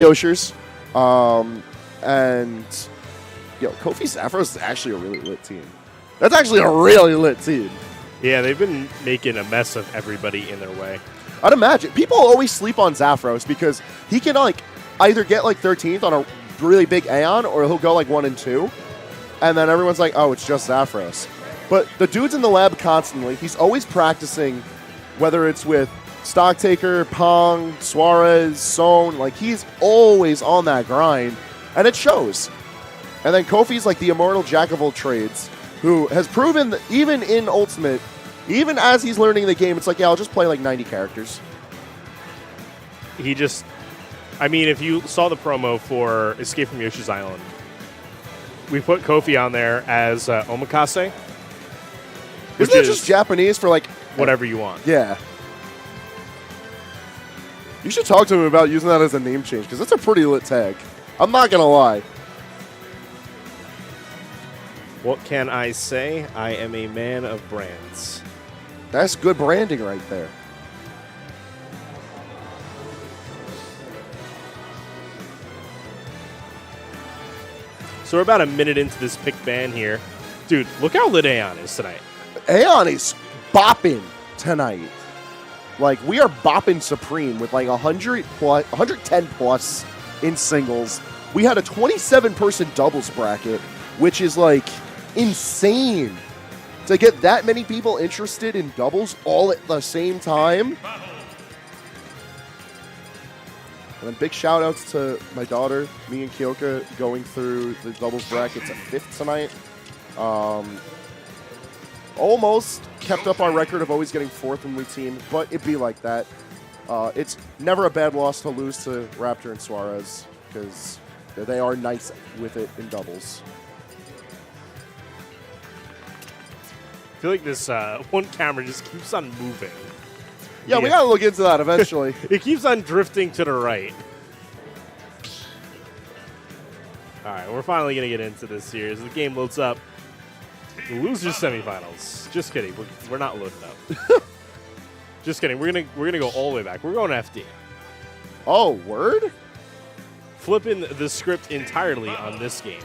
Yoshers. And yo, Kofi Zaphros is actually a really lit team. That's actually a really lit team. Yeah, they've been making a mess of everybody in their way. I'd imagine. People always sleep on Zaphros because he can like either get like 13th on a really big AON or he'll go like 1 and 2. And then everyone's like, oh, it's just Zaphros. But the dude's in the lab constantly. He's always practicing, whether it's with Stocktaker, Pong, Suarez, Son. Like, he's always on that grind. And it shows. And then Kofi's like the immortal jack of all trades, who has proven that even in Ultimate, even as he's learning the game, it's like, yeah, I'll just play like 90 characters. He just, I mean, if you saw the promo for Escape from Yoshi's Island, we put Kofi on there as Omakase. Isn't that just Japanese for like... whatever you want. Yeah. You should talk to him about using that as a name change, because that's a pretty lit tag. I'm not going to lie. What can I say? I am a man of brands. That's good branding right there. So we're about a minute into this pick ban here. Dude, look how lit AON is tonight. AON is bopping tonight. Like, we are bopping supreme with like 100 plus, 110 plus in singles. We had a 27-person doubles bracket, which is like insane to get that many people interested in doubles all at the same time. And then big shout outs to my daughter, me and Kyoka, going through the doubles brackets at 5th tonight. Almost kept up our record of always getting 4th when we team, but it'd be like that. It's never a bad loss to lose to Raptor and Suarez, because they are nice with it in doubles. I feel like this one camera just keeps on moving. Yeah, we gotta look into that eventually. It keeps on drifting to the right. All right, we're finally gonna get into this here as the game loads up. Losers semifinals. Just kidding. We're not loading up. Just kidding. We're gonna go all the way back. We're going FD. Oh, word? Flipping the script entirely on this game.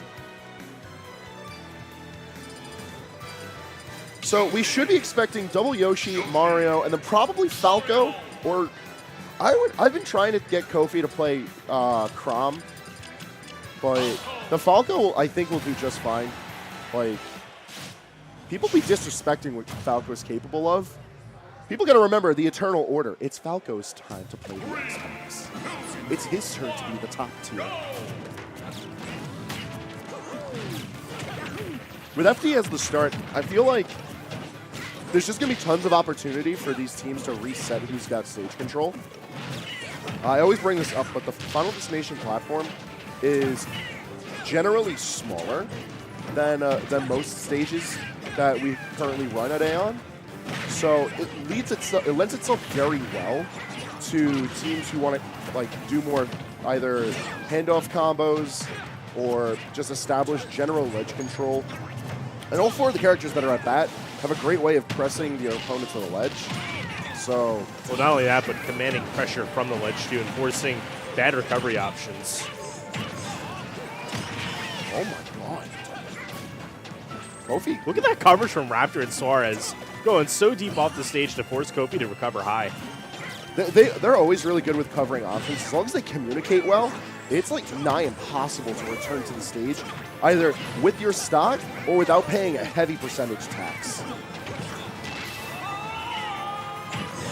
So we should be expecting double Yoshi, Mario, and then probably Falco. Or I've been trying to get Kofi to play Chrom, but the Falco I think will do just fine. Like, people be disrespecting what Falco is capable of. People got to remember the Eternal Order. It's Falco's time to play the Xbox. It's his turn to be the top tier. With FD as the start, I feel like there's just going to be tons of opportunity for these teams to reset who's got stage control. I always bring this up, but the Final Destination platform is generally smaller than most stages that we currently run at AON. So it lends itself very well to teams who want to like do more either handoff combos or just establish general ledge control. And all 4 of the characters that are at bat have a great way of pressing your opponent to the ledge. So, well, not only that, but commanding pressure from the ledge too and forcing bad recovery options. Oh my god. Kofi. Look at that coverage from Raptor and Suarez. Going so deep off the stage to force Kofi to recover high. They're always really good with covering options. As long as they communicate well, it's like nigh impossible to return to the stage, either with your stock or without paying a heavy percentage tax.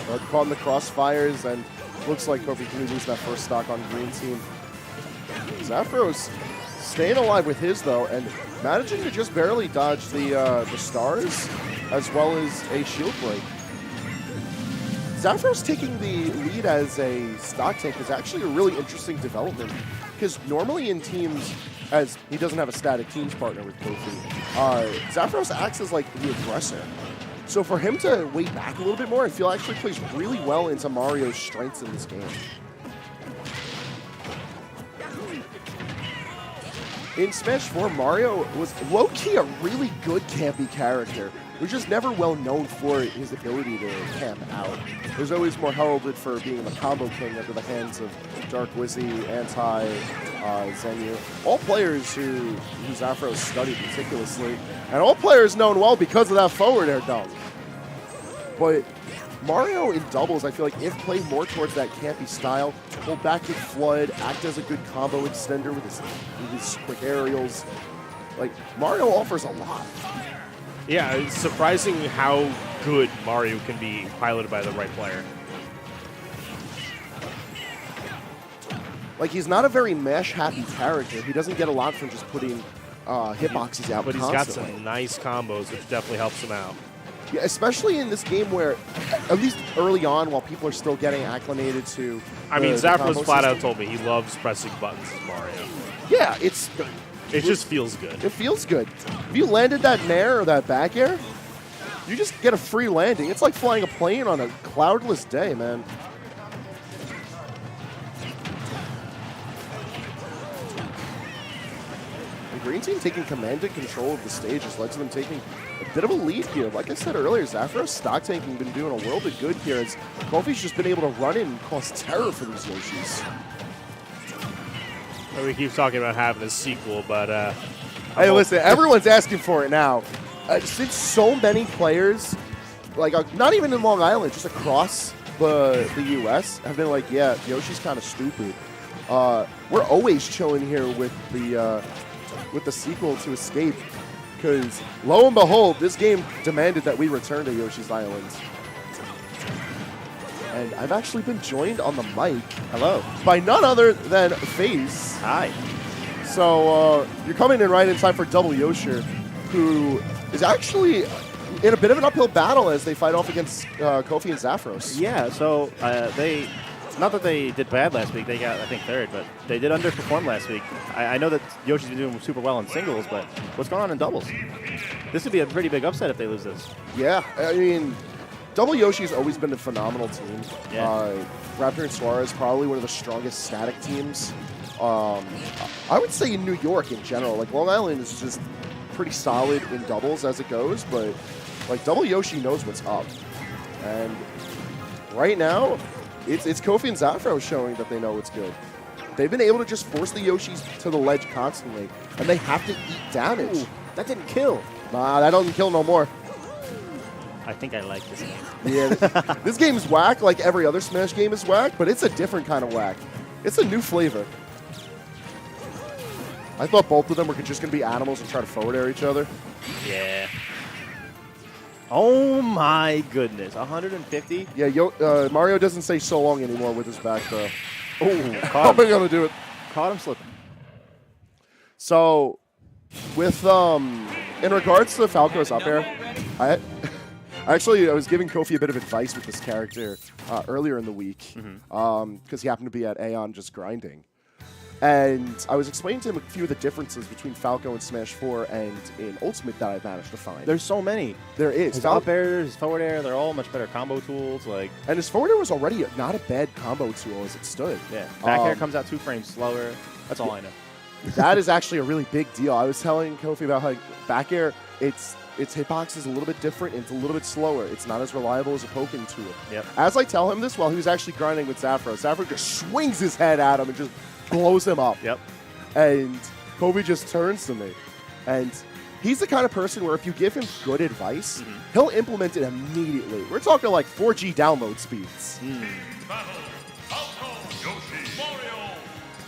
But caught in the crossfires, and looks like Kofi can lose that first stock on green team. Zaphros staying alive with his, though, and managing to just barely dodge the stars, as well as a shield break. Zaphros taking the lead as a stock tank is actually a really interesting development, because normally in teams, as he doesn't have a static teams partner with Kofi, Zaphros acts as like the aggressor. So for him to wait back a little bit more, I feel actually plays really well into Mario's strengths in this game. In Smash 4, Mario was low-key a really good campy character. was just never well known for his ability to camp out. He was always more heralded for being the combo king under the hands of Dark Wizzy, Anti, Zenyu. All players who Zaphros studied meticulously, and all players known well because of that forward air dunk. But Mario in doubles, I feel like if played more towards that campy style, hold back with Flood, act as a good combo extender with his quick aerials, like Mario offers a lot. Yeah, it's surprising how good Mario can be piloted by the right player. Like, he's not a very mesh-happy character. He doesn't get a lot from just putting hitboxes out But he's constantly. got some nice combos, which definitely helps him out. Yeah, especially in this game where, at least early on, while people are still getting acclimated to I mean, the Zaphros combo flat out system. told me he loves pressing buttons as Mario. Yeah, It just feels good. it feels good. If you landed that nair or that back air, you just get a free landing. It's like flying a plane on a cloudless day, man. The green team taking command and control of the stage has led to them taking a bit of a lead here. Like I said earlier, Zaphros stock tanking been doing a world of good here as Kofi's just been able to run in and cause terror for these Yoshis. We keep talking about having a sequel, but Hey, listen, everyone's asking for it now. Since so many players, like not even in Long Island, just across the U.S., have been like, yeah, Yoshi's kind of stupid. We're always chilling here with the sequel to Escape, because lo and behold, this game demanded that we return to Yoshi's Island. And I've actually been joined on the mic. Hello. By none other than FaZe. Hi. So you're coming in right in time for Double Yosher, who is actually in a bit of an uphill battle as they fight off against Kofi and Zaphros. Yeah, so they, not that they did bad last week, they got, I think, third, but they did underperform last week. I know that Yoshi's been doing super well in singles, but what's going on in doubles? This would be a pretty big upset if they lose this. Yeah, I mean, Double Yoshi's always been a phenomenal team. Yeah. Raptor and Suarez, probably one of the strongest static teams. I would say in New York in general. Like, Long Island is just pretty solid in doubles as it goes, but like Double Yoshi knows what's up. And right now, it's Kofi and Zaphros showing that they know what's good. They've been able to just force the Yoshis to the ledge constantly, and they have to eat damage. Ooh, that didn't kill. Nah, that doesn't kill no more. I think I like this game. Yeah, this game's whack like every other Smash game is whack, but it's a different kind of whack. It's a new flavor. I thought both of them were just going to be animals and try to forward air each other. Yeah. Oh my goodness, 150? Yeah, Mario doesn't say so long anymore with his back throw. Oh, How am I going to do it? caught him slipping. So, with in regards to Falco's up air, I was giving Kofi a bit of advice with this character earlier in the week because he happened to be at AON just grinding. And I was explaining to him a few of the differences between Falco and Smash 4 and in Ultimate that I've managed to find. There's so many. There is. His up air, his forward air, they're all much better combo tools. Like, And his forward air was already not a bad combo tool as it stood. yeah, back air comes out 2 frames slower. That's all I know. That is actually a really big deal. I was telling Kofi about how back air, its hitbox is a little bit different and it's a little bit slower. It's not as reliable as a poking tool. Yep. As I tell him this while he was actually grinding with Zaphros, Zaphros just swings his head at him and just blows him up. Yep. And Kofi just turns to me. And he's the kind of person where if you give him good advice, he'll implement it immediately. We're talking like 4G download speeds.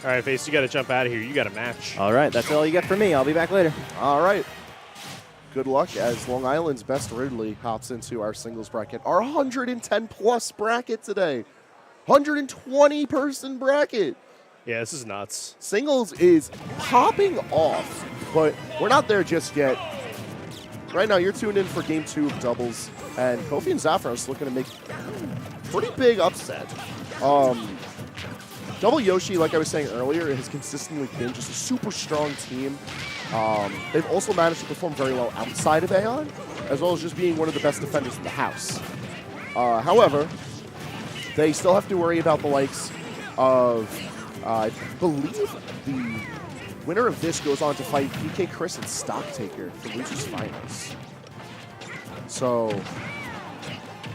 All right, Face, you got to jump out of here. You got a match. All right, that's all you get for me. I'll be back later. All right. Good luck as Long Island's best Ridley hops into our singles bracket. Our 110-plus bracket today. 120-person bracket. Yeah, this is nuts. Singles is popping off, but we're not there just yet. Right now, you're tuned in for Game 2 of doubles, and Kofi and Zaphros looking to make a pretty big upset. Double Yoshi, like I was saying earlier, has consistently been just a super strong team. They've also managed to perform very well outside of AON, as well as just being one of the best defenders in the house. However, they still have to worry about the likes of, I believe the winner of this goes on to fight PK Chris and Stocktaker for Losers Finals. So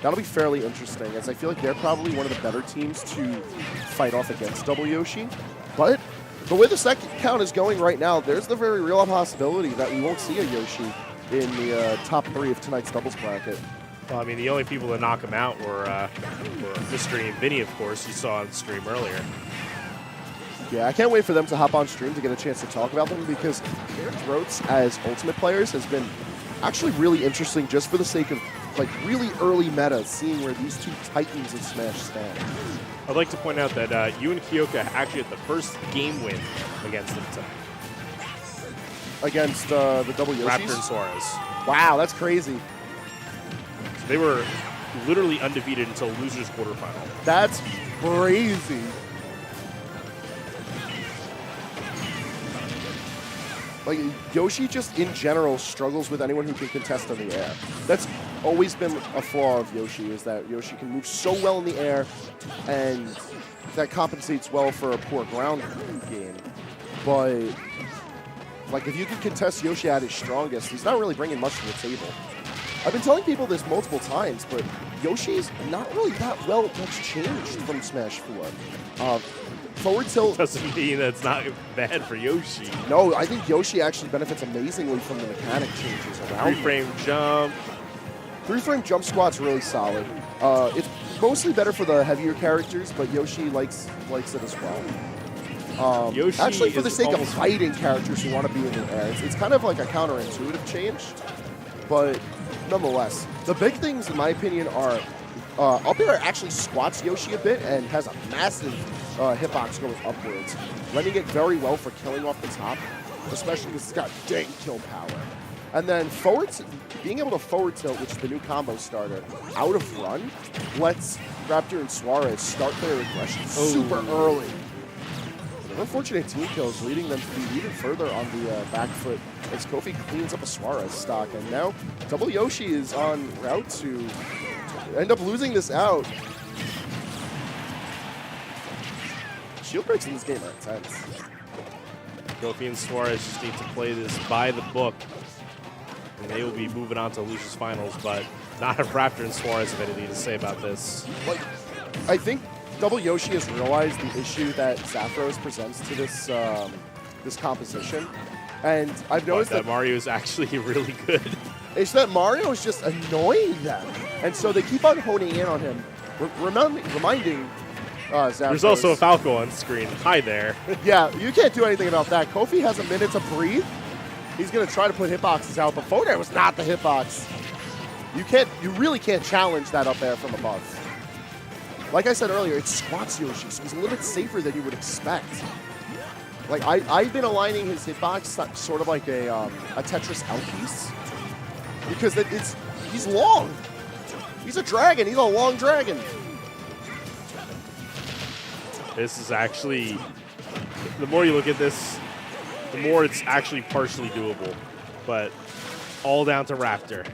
that'll be fairly interesting, as I feel like they're probably one of the better teams to fight off against Double Yoshi. But the way the second count is going right now, there's the very real possibility that we won't see a Yoshi in the top 3 of tonight's doubles bracket. Well, I mean, the only people to knock him out were Mystery and Vinny, of course, you saw on stream earlier. Yeah, I can't wait for them to hop on stream to get a chance to talk about them, because their growths as Ultimate players has been actually really interesting, just for the sake of like really early meta, seeing where these two titans of Smash stand. I'd like to point out that you and Kyoka actually had the first game win against them tonight. Against the Double Yoshis? Raptor and Suarez. Wow, that's crazy. So they were literally undefeated until losers quarterfinal. That's crazy. Like, Yoshi just in general struggles with anyone who can contest in the air. That's always been a flaw of Yoshi, is that Yoshi can move so well in the air, and that compensates well for a poor ground game. But like, if you can contest Yoshi at his strongest, he's not really bringing much to the table. I've been telling people this multiple times, but Yoshi's not really that much changed from Smash 4. Forward tilt doesn't mean that's not bad for Yoshi. No, I think Yoshi actually benefits amazingly from the mechanic changes around. 3-frame jump. 3-frame jump squat's really solid. It's mostly better for the heavier characters, but Yoshi likes it as well. Yoshi actually, for the sake of almost fighting characters who want to be in the air, it's kind of like a counterintuitive change, but nonetheless, the big things, in my opinion, are up air actually squats Yoshi a bit and has a massive hitbox going upwards, lending it very well for killing off the top, especially because it's got dang kill power. And then being able to forward tilt, which is the new combo starter, out of run, lets Raptor and Suarez start their aggression super early. Unfortunate team kills, leading them to be even further on the back foot as Kofi cleans up a Suarez stock. And now Double Yoshi is on route to end up losing this out. Shield breaks in this game are intense. Kofi and Suarez just need to play this by the book, and they will be moving on to losers finals, but not if Raptor and Suarez have anything to say about this. Like, I think Double Yoshi has realized the issue that Zaphros presents to this this composition, and I've noticed that Mario is actually really good. It's that Mario is just annoying them, and so they keep on honing in on him, reminding Zaphros. There's also a Falco on screen. Hi there. Yeah, you can't do anything about that. Kofi has a minute to breathe. He's going to try to put hitboxes out, but forward air was not the hitbox. You really can't challenge that up air from above. Like I said earlier, it squats Yoshi, so he's a little bit safer than you would expect. Like, I've been aligning his hitbox sort of like a Tetris out piece, because he's long. He's a dragon. He's a long dragon. This is actually, the more you look at this, the more it's actually partially doable, but all down to Raptor.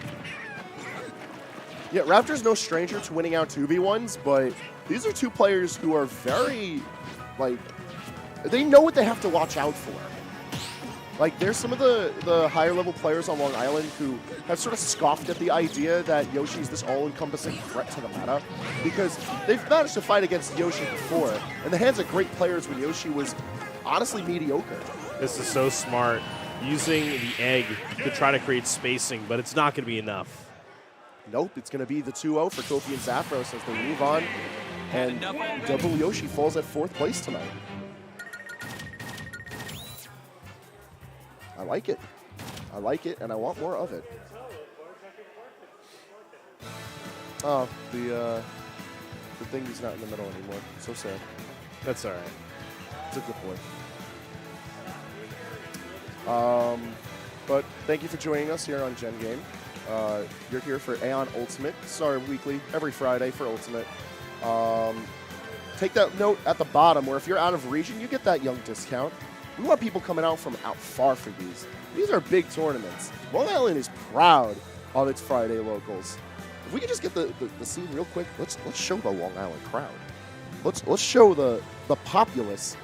Yeah, Raptor's no stranger to winning out 2v1s, but these are two players who are very, like, they know what they have to watch out for. Like, there's some of the higher level players on Long Island who have sort of scoffed at the idea that Yoshi's this all-encompassing threat to the meta, because they've managed to fight against Yoshi before in the hands of great players when Yoshi was honestly mediocre. This is so smart, using the egg to try to create spacing, but it's not going to be enough. Nope, it's going to be the 2-0 for Kofi and Zaphros as they move on, and Double Yoshi falls at 4th place tonight. I like it. I like it, and I want more of it. Oh, the thing is not in the middle anymore. So sad. That's all right. It's a good boy. But thank you for joining us here on Gen Game. You're here for AON Ultimate. Sorry, weekly, every Friday for Ultimate. Take that note at the bottom where if you're out of region, you get that young discount. We want people coming out from out far for these. These are big tournaments. Long Island is proud of its Friday locals. If we could just get the scene real quick, let's show the Long Island crowd. Let's show the populace.